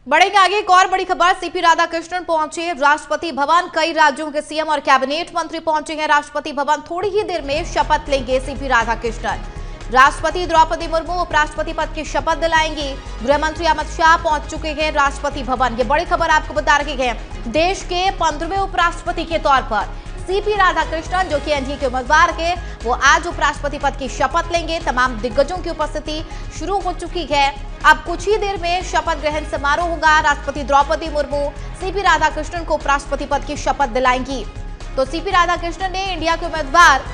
बढ़ेंगे आगे। एक और बड़ी खबर, सीपी राधाकृष्णन पहुंचे राष्ट्रपति भवन। कई राज्यों के सीएम और कैबिनेट मंत्री पहुंचे हैं राष्ट्रपति भवन। थोड़ी ही देर में शपथ लेंगे सीपी राधाकृष्णन। राष्ट्रपति द्रौपदी मुर्मू उपराष्ट्रपति पद की शपथ दिलाएंगी। गृह मंत्री अमित शाह पहुंच चुके हैं राष्ट्रपति भवन। ये बड़ी खबर आपको बता रहे हैं। देश के 15वें उपराष्ट्रपति के तौर पर सीपी राधाकृष्णन, जो कि एनडीए के उम्मीदवार है, वो आज उपराष्ट्रपति पद की शपथ लेंगे। तमाम दिग्गजों की उपस्थिति शुरू हो चुकी है। अब कुछ ही देर में शपथ ग्रहण समारोह होगा। राष्ट्रपति द्रौपदी मुर्मू सीपी राधाकृष्णन को उपराष्ट्रपति पद की शपथ दिलाएंगी। तो सीपी राधाकृष्णन ने इंडिया के उम्मीदवार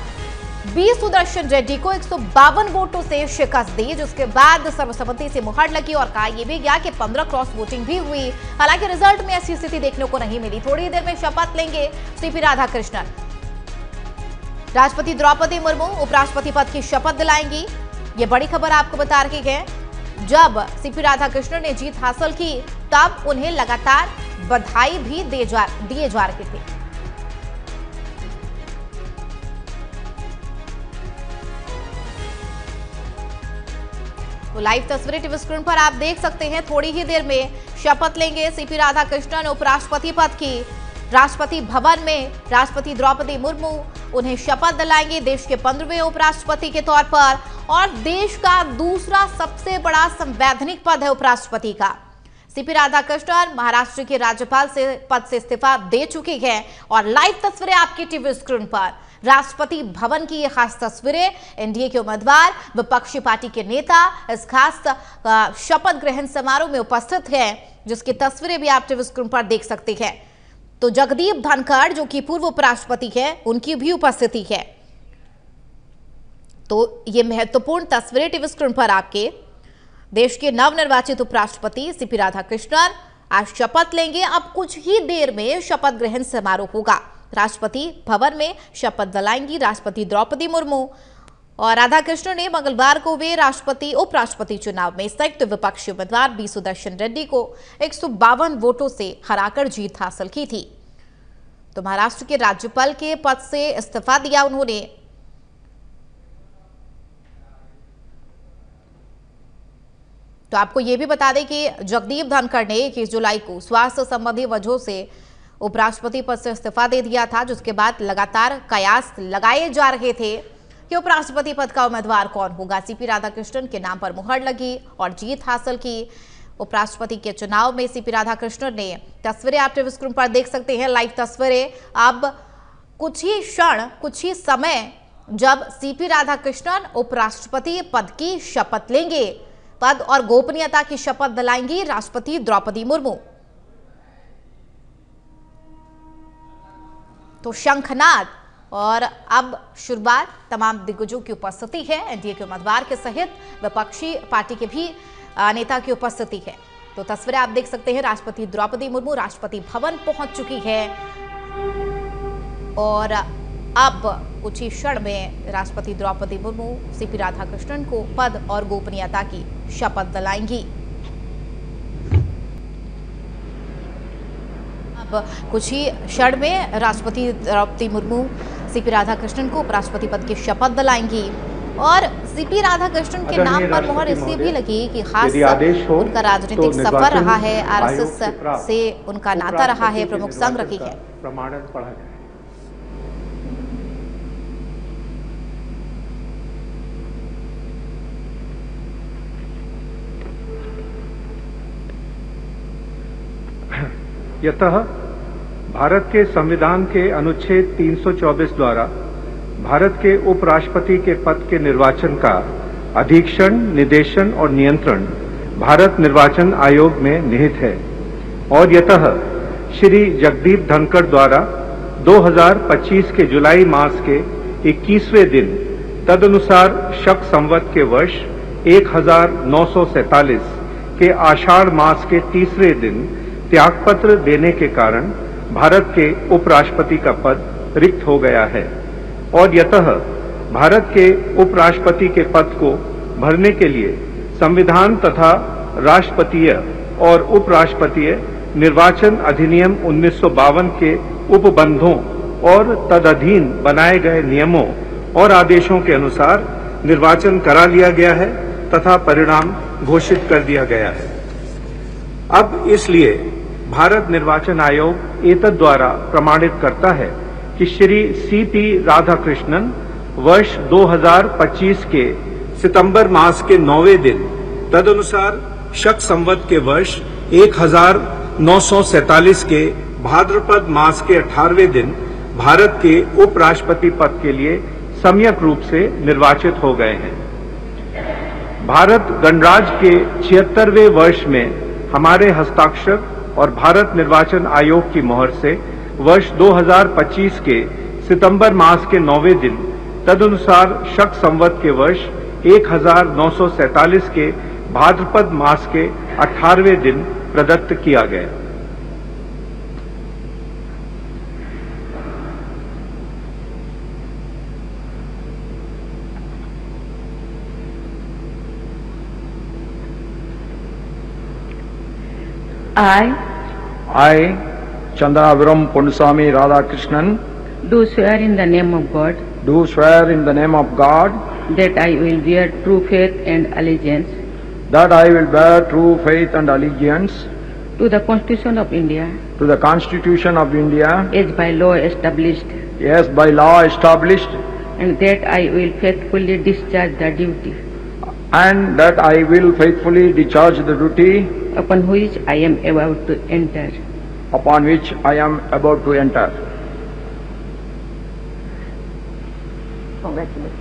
बी सुदर्शन रेड्डी को 152 वोटों से शिकस्त दी, जिसके बाद सर्वसम्मति से मुहर लगी और कहा यह भी गया कि 15 क्रॉस वोटिंग भी हुई। हालांकि रिजल्ट में ऐसी स्थिति देखने को नहीं मिली। थोड़ी देर में शपथ लेंगे सीपी राधाकृष्णन। राष्ट्रपति द्रौपदी मुर्मू उपराष्ट्रपति पद की शपथ दिलाएंगी। ये बड़ी खबर आपको बता रही है। जब सीपी राधाकृष्णन ने जीत हासिल की, तब उन्हें लगातार बधाई भी दिए जा रहे थे। तो लाइव तस्वीरें टीवी स्क्रीन पर आप देख सकते हैं। थोड़ी ही देर में शपथ लेंगे सीपी राधाकृष्णन उपराष्ट्रपति पद की। राष्ट्रपति भवन में राष्ट्रपति द्रौपदी मुर्मू उन्हें शपथ दिलाएंगे देश के 15वें उपराष्ट्रपति के तौर पर। और देश का दूसरा सबसे बड़ा संवैधानिक पद है उपराष्ट्रपति का। सीपी राधाकृष्णन महाराष्ट्र के राज्यपाल से पद से इस्तीफा दे चुके हैं। और लाइव तस्वीरें आपकी टीवी स्क्रीन पर, राष्ट्रपति भवन की ये खास तस्वीरें। एनडीए के उम्मीदवार, विपक्षी पार्टी के नेता इस खास शपथ ग्रहण समारोह में उपस्थित हैं, जिसकी तस्वीरें भी आप टीवी स्क्रीन पर देख सकते हैं। तो जगदीप धनखड़, जो कि पूर्व उपराष्ट्रपति है, उनकी भी उपस्थिति है। तो ये महत्वपूर्ण तस्वीरें टीवी स्क्रीन पर आपके। देश के नवनिर्वाचित उपराष्ट्रपति सीपी राधाकृष्णन आज शपथ लेंगे। अब कुछ ही देर में शपथ ग्रहण समारोह होगा। राष्ट्रपति भवन में शपथ दिलाएंगी राष्ट्रपति द्रौपदी मुर्मू। और राधाकृष्णन ने मंगलवार को वे उपराष्ट्रपति चुनाव में संयुक्त विपक्षी उम्मीदवार बी सुदर्शन रेड्डी को 152 वोटों से हराकर जीत हासिल की थी। तो महाराष्ट्र के राज्यपाल के पद से इस्तीफा दिया उन्होंने। तो आपको यह भी बता दें कि जगदीप धनखड़ ने 21 जुलाई को स्वास्थ्य संबंधी वजहों से उपराष्ट्रपति पद से इस्तीफा दे दिया था, जिसके बाद लगातार कयास लगाए जा रहे थे कि उपराष्ट्रपति पद का उम्मीदवार कौन होगा। सीपी राधाकृष्णन के नाम पर मुहर लगी और जीत हासिल की। उपराष्ट्रपति के चुनाव में सीपी राधाकृष्णन ने, तस्वीरें आप टीवी स्क्रीन पर देख सकते हैं, लाइव तस्वीरें। अब कुछ ही समय जब सीपी राधाकृष्णन उपराष्ट्रपति पद की शपथ लेंगे, पद और गोपनीयता की शपथ दिलाएंगी राष्ट्रपति द्रौपदी मुर्मू। तो शंखनाद और अब शुरुआत, तमाम दिग्गजों की उपस्थिति है। एनडीए के उम्मीदवार के सहित विपक्षी पार्टी के भी नेता की उपस्थिति है। तो तस्वीरें आप देख सकते हैं। राष्ट्रपति द्रौपदी मुर्मू राष्ट्रपति भवन पहुंच चुकी है और अब कुछ ही क्षण में राष्ट्रपति द्रौपदी मुर्मू सीपी राधाकृष्णन को पद और गोपनीयता की शपथ दिलाएंगी। कुछ ही क्षण में राष्ट्रपति द्रौपदी मुर्मू सीपी राधाकृष्णन को उपराष्ट्रपति पद की शपथ दिलाएंगी। और सीपी राधाकृष्णन के नाम पर मुहर इसलिए भी लगी कि खास उनका राजनीतिक सफर रहा है, आरएसएस से उनका नाता रहा है, प्रमुख संघ रही है। यतः भारत के संविधान के अनुच्छेद 324 द्वारा भारत के उपराष्ट्रपति के पद के निर्वाचन का अधीक्षण, निर्देशन और नियंत्रण भारत निर्वाचन आयोग में निहित है। और यतः श्री जगदीप धनखड़ द्वारा 2025 के जुलाई मास के 21वें दिन तदनुसार शक संवत के वर्ष 1947 के आषाढ़ मास के तीसरे दिन त्यागपत्र देने के कारण भारत के उपराष्ट्रपति का पद रिक्त हो गया है। और यतः भारत के उपराष्ट्रपति के पद को भरने के लिए संविधान तथा राष्ट्रपतीय और उपराष्ट्रपतीय निर्वाचन अधिनियम 1952 के उपबंधों और तदधीन बनाए गए नियमों और आदेशों के अनुसार निर्वाचन करा लिया गया है तथा परिणाम घोषित कर दिया गया है। अब इसलिए भारत निर्वाचन आयोग एतद द्वारा प्रमाणित करता है कि श्री सीपी राधाकृष्णन वर्ष 2025 के सितंबर मास के 9वें दिन तदनुसार शक संवत के वर्ष 1947 के भाद्रपद मास के 18वें दिन भारत के उपराष्ट्रपति पद के लिए सम्यक रूप से निर्वाचित हो गए हैं। भारत गणराज्य के 76वें वर्ष में हमारे हस्ताक्षर और भारत निर्वाचन आयोग की मोहर से वर्ष 2025 के सितंबर मास के 9वें दिन तदनुसार शक संवत के वर्ष 1947 के भाद्रपद मास के 18वें दिन प्रदत्त किया गया। I, Chandanaviram Ponnuswamy Radhakrishnan, do swear in the name of God do swear in the name of God that I will bear true faith and allegiance that I will bear true faith and allegiance to the Constitution of India to the Constitution of India as by law established, as by law established, and that I will faithfully discharge the duty and that I will faithfully discharge the duty upon which I am about to enter. upon which I am about to enter. Congratulations.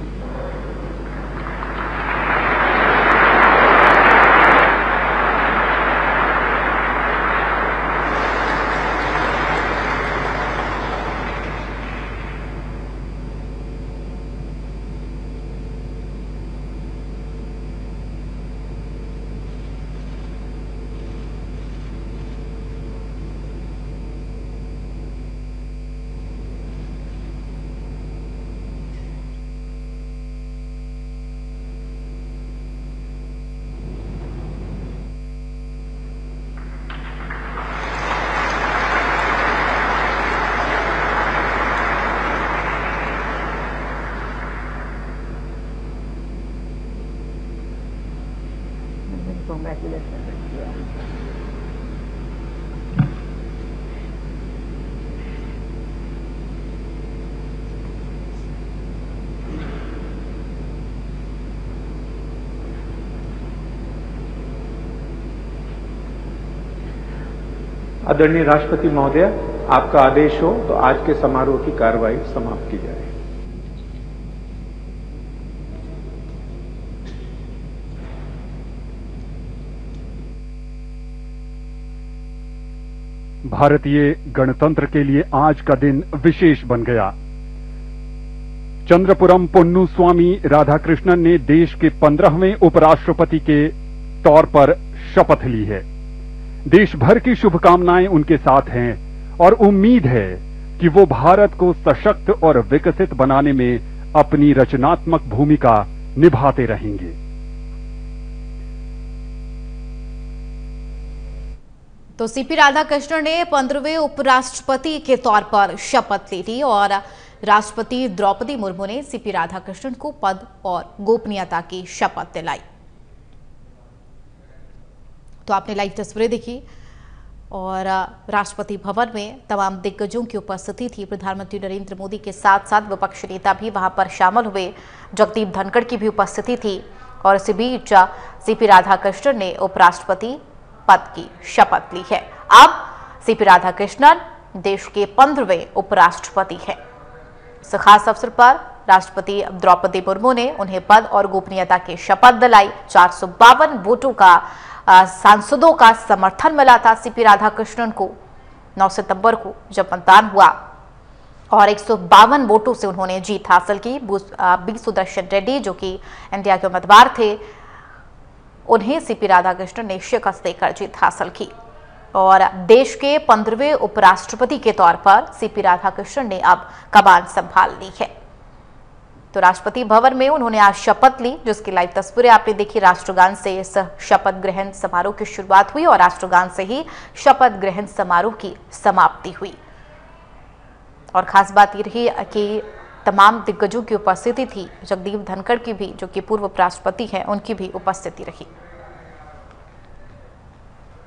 आदरणीय राष्ट्रपति महोदय, आपका आदेश हो तो आज के समारोह की कार्रवाई समाप्त की जाए। भारतीय गणतंत्र के लिए आज का दिन विशेष बन गया। चंद्रपुरम पोन्नुस्वामी राधाकृष्णन ने देश के 15वें उपराष्ट्रपति के तौर पर शपथ ली है। देश भर की शुभकामनाएं उनके साथ हैं और उम्मीद है कि वो भारत को सशक्त और विकसित बनाने में अपनी रचनात्मक भूमिका निभाते रहेंगे। तो सीपी राधाकृष्णन ने 15वें उपराष्ट्रपति के तौर पर शपथ ली थी और राष्ट्रपति द्रौपदी मुर्मू ने सीपी राधाकृष्णन को पद और गोपनीयता की शपथ दिलाई। तो आपने लाइव तस्वीरें देखी और राष्ट्रपति भवन में तमाम दिग्गजों की उपस्थिति थी। प्रधानमंत्री नरेंद्र मोदी के साथ साथ विपक्षी नेता भी वहां पर शामिल हुए। जगदीप धनखड़ की भी उपस्थिति थी और इसी बीच सीपी राधाकृष्णन ने उपराष्ट्रपति पद की शपथ ली है। अब सीपी राधाकृष्णन देश के 15वें उपराष्ट्रपति हैं। इस खास अवसर पर राष्ट्रपति द्रौपदी मुर्मू ने उन्हें पद और गोपनीयता की शपथ दिलाई। 452 वोटों का सांसदों का समर्थन मिला था सीपी राधाकृष्णन को 9 सितंबर को जब मतदान हुआ और 152 वोटों से उन्होंने जीत हासिल की। बी सुदर्शन रेड्डी जो कि इंडिया के उम्मीदवार थे, उन्हें सीपी राधाकृष्णन ने शिकस्त देकर जीत हासिल की और देश के 15वें उपराष्ट्रपति के तौर पर सीपी राधाकृष्णन ने अब कमान संभाल ली है। तो राष्ट्रपति भवन में उन्होंने आज शपथ ली, जिसकी लाइव तस्वीरें आपने देखी। राष्ट्रगान से इस शपथ ग्रहण समारोह की शुरुआत हुई और राष्ट्रगान से ही शपथ ग्रहण समारोह की समाप्ति हुई। और खास बात यह रही कि तमाम दिग्गजों की उपस्थिति थी। जगदीप धनखड़ की भी, जो कि पूर्व उपराष्ट्रपति हैं, उनकी भी उपस्थिति रही।